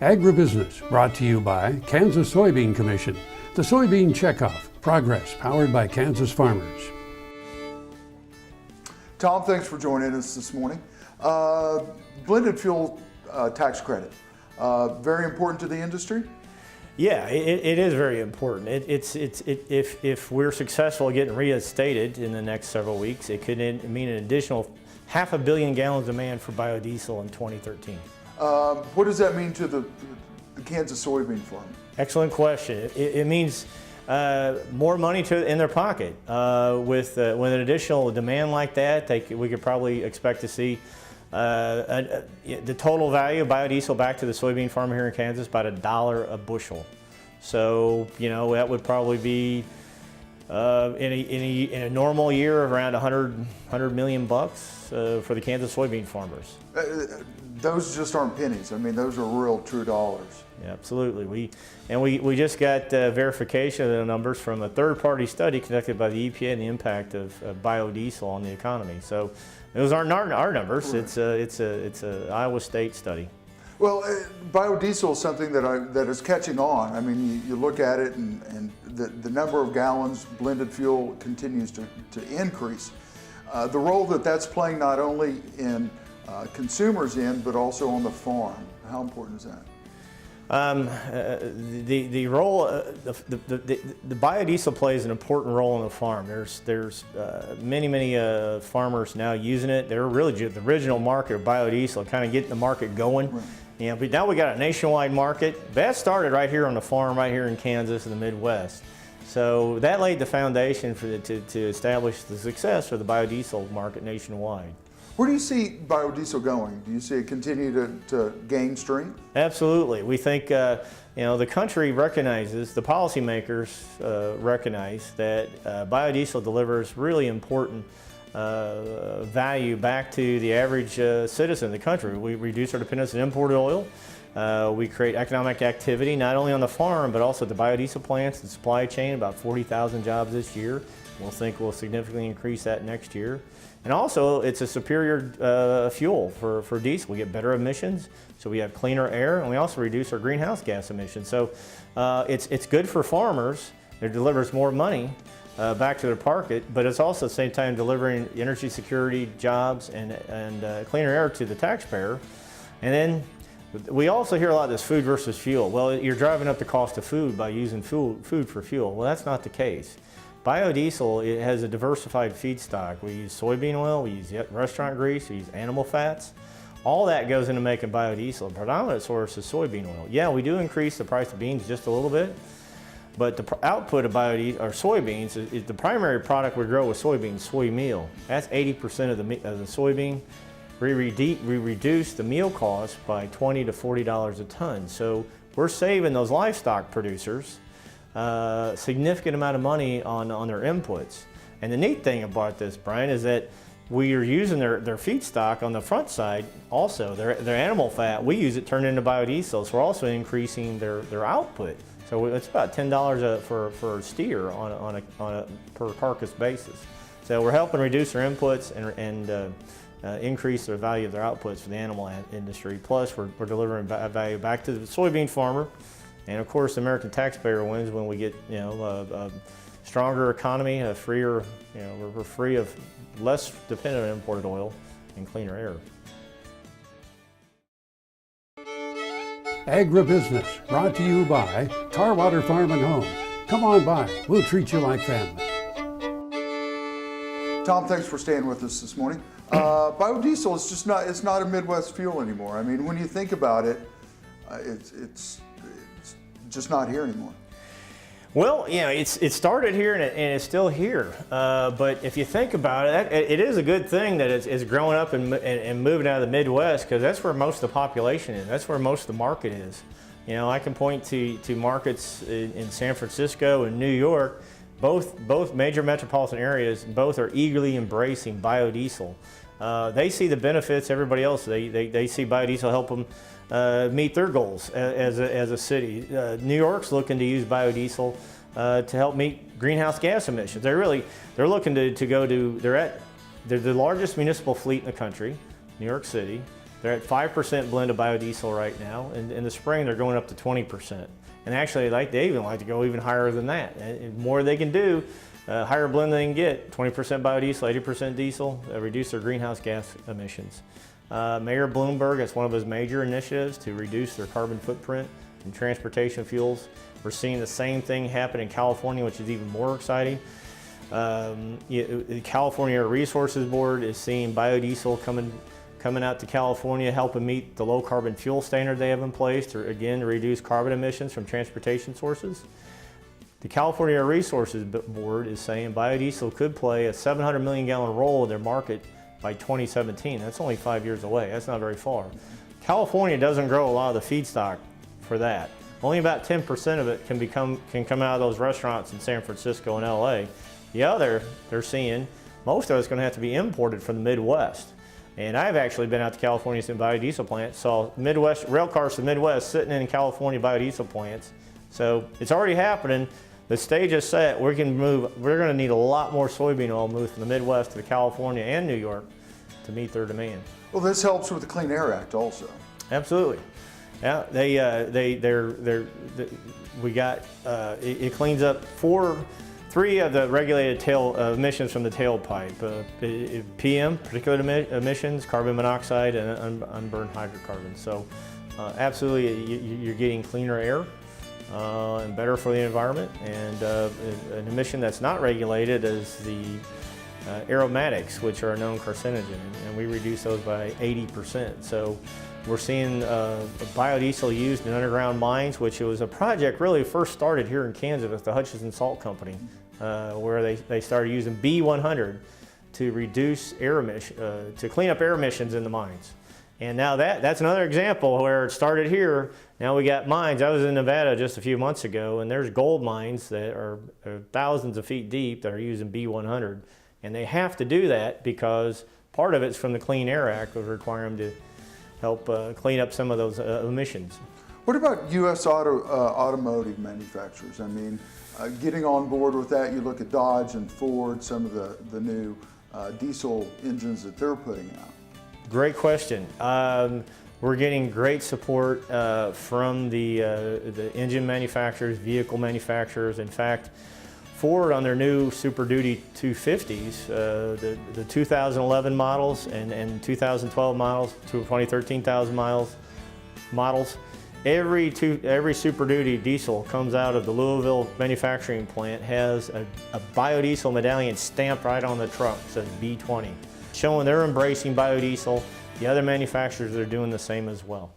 Agribusiness brought to you by Kansas Soybean Commission. The Soybean Checkoff. Progress powered by Kansas farmers. Tom, thanks for joining us this morning. Blended fuel tax credit, very important to the industry? Yeah, it is very important. If we're successful at getting reinstated in the next several weeks, it could mean an additional 500 million gallons demand for biodiesel in 2013. What does that mean to the Kansas soybean farmer? Excellent question. It means more money in their pocket. With an additional demand like that, we could probably expect to see the total value of biodiesel back to the soybean farmer here in Kansas about $1 a bushel. So that would probably be in a normal year around 100 million bucks for the Kansas soybean farmers. Those just aren't pennies. I mean, those are real true dollars. Yeah, absolutely. We just got verification of the numbers from a third-party study conducted by the EPA and the impact of biodiesel on the economy. So those aren't our numbers. Right. It's a Iowa State study. Well, biodiesel is something that is catching on. I mean, you look at it, and the number of gallons blended fuel continues to increase. The role that's playing not only in consumers' end, but also on the farm. How important is that? The role, the biodiesel plays an important role on the farm. There's many farmers now using it. They're really the original market of biodiesel, kind of getting the market going. Right. But now we got a nationwide market. That started right here on the farm, right here in Kansas in the Midwest. So that laid the foundation to establish the success of the biodiesel market nationwide. Where do you see biodiesel going? Do you see it continue to gain strength? Absolutely. We think the country recognizes, the policymakers recognize that biodiesel delivers really important value back to the average citizen of the country. We reduce our dependence on imported oil. We create economic activity not only on the farm but also the biodiesel plants and supply chain, about 40,000 jobs this year. We'll significantly increase that next year. And also, it's a superior fuel for diesel. We get better emissions, so we have cleaner air, and we also reduce our greenhouse gas emissions. So it's good for farmers. It delivers more money back to their pocket, but it's also at the same time delivering energy security, jobs, and cleaner air to the taxpayer. And then we also hear a lot of this food versus fuel. Well, you're driving up the cost of food by using food for fuel. Well, that's not the case. Biodiesel, it has a diversified feedstock. We use soybean oil, we use restaurant grease, we use animal fats. All that goes into making biodiesel. The predominant source is soybean oil. Yeah, we do increase the price of beans just a little bit, but the output of biodiesel, or soybeans, is the primary product we grow with soybeans, soy meal. That's 80% of the soybean. We reduce the meal cost by $20 to $40 a ton. So we're saving those livestock producers significant amount of money on their inputs. And the neat thing about this, Brian, is that we are using their feedstock on the front side also. Their animal fat, we use it turned into biodiesel, so we're also increasing their output. So it's about $10 for a steer on a per carcass basis. So we're helping reduce their inputs and increase the value of their outputs for the animal industry. Plus, we're delivering value back to the soybean farmer. And of course, the American taxpayer wins when we get a stronger economy, we're free of less dependent on imported oil and cleaner air. Agribusiness brought to you by Tarwater Farm and Home. Come on by, we'll treat you like family. Tom, thanks for staying with us this morning. Biodiesel is it's not a Midwest fuel anymore. I mean, when you think about it, it's just not here anymore. Well, it started here and it's still here. But if you think about it, it is a good thing that it's growing up and moving out of the Midwest, because that's where most of the population is. That's where most of the market is. I can point to markets in San Francisco and New York. Both major metropolitan areas, both are eagerly embracing biodiesel. They see the benefits. Everybody else, they see biodiesel help them meet their goals as a city. New York's looking to use biodiesel to help meet greenhouse gas emissions. They're looking to go to, they're the largest municipal fleet in the country, New York City. They're at 5% blend of biodiesel right now, and in the spring they're going up to 20%. And actually, they even like to go even higher than that. And the more they can do, higher blend they can get, 20% biodiesel, 80% diesel, reduce their greenhouse gas emissions. Mayor Bloomberg, that's one of his major initiatives to reduce their carbon footprint in transportation fuels. We're seeing the same thing happen in California, which is even more exciting. The California Air Resources Board is seeing biodiesel coming out to California, helping meet the low carbon fuel standard they have in place to, again, reduce carbon emissions from transportation sources. The California Air Resources Board is saying biodiesel could play a 700 million gallon role in their market by 2017. That's only 5 years away. That's not very far. California doesn't grow a lot of the feedstock for that. Only about 10% of it can come out of those restaurants in San Francisco and LA. The other, they're seeing, most of it's going to have to be imported from the Midwest. And I've actually been out to California's in biodiesel plants, saw Midwest rail cars to the Midwest sitting in California biodiesel plants. So it's already happening. The stage is set. We're going to need a lot more soybean oil moved from the Midwest to California and New York to meet their demand. Well, this helps with the Clean Air Act also. Absolutely. Yeah, it cleans up three of the regulated emissions from the tailpipe, PM, particulate emissions, carbon monoxide, and unburned hydrocarbons. So absolutely, you're getting cleaner air and better for the environment. And an emission that's not regulated is the aromatics, which are a known carcinogen, and we reduce those by 80%. So we're seeing biodiesel used in underground mines, which was a project really first started here in Kansas with the Hutchinson Salt Company, where they started using B100 to reduce air emission, to clean up air emissions in the mines. And now that's another example where it started here. Now we got mines. I was in Nevada just a few months ago, and there's gold mines that are thousands of feet deep that are using B100. And they have to do that because part of it's from the Clean Air Act, which require them to help clean up some of those emissions. What about U.S. automotive manufacturers? I mean, getting on board with that, you look at Dodge and Ford, some of the new diesel engines that they're putting out. Great question. We're getting great support from the engine manufacturers, vehicle manufacturers. In fact, Ford on their new Super Duty 250s, the 2011 models and 2012 models, 2013,000 models, every Super Duty diesel comes out of the Louisville manufacturing plant has a biodiesel medallion stamped right on the truck, it says B20, showing they're embracing biodiesel. The other manufacturers are doing the same as well.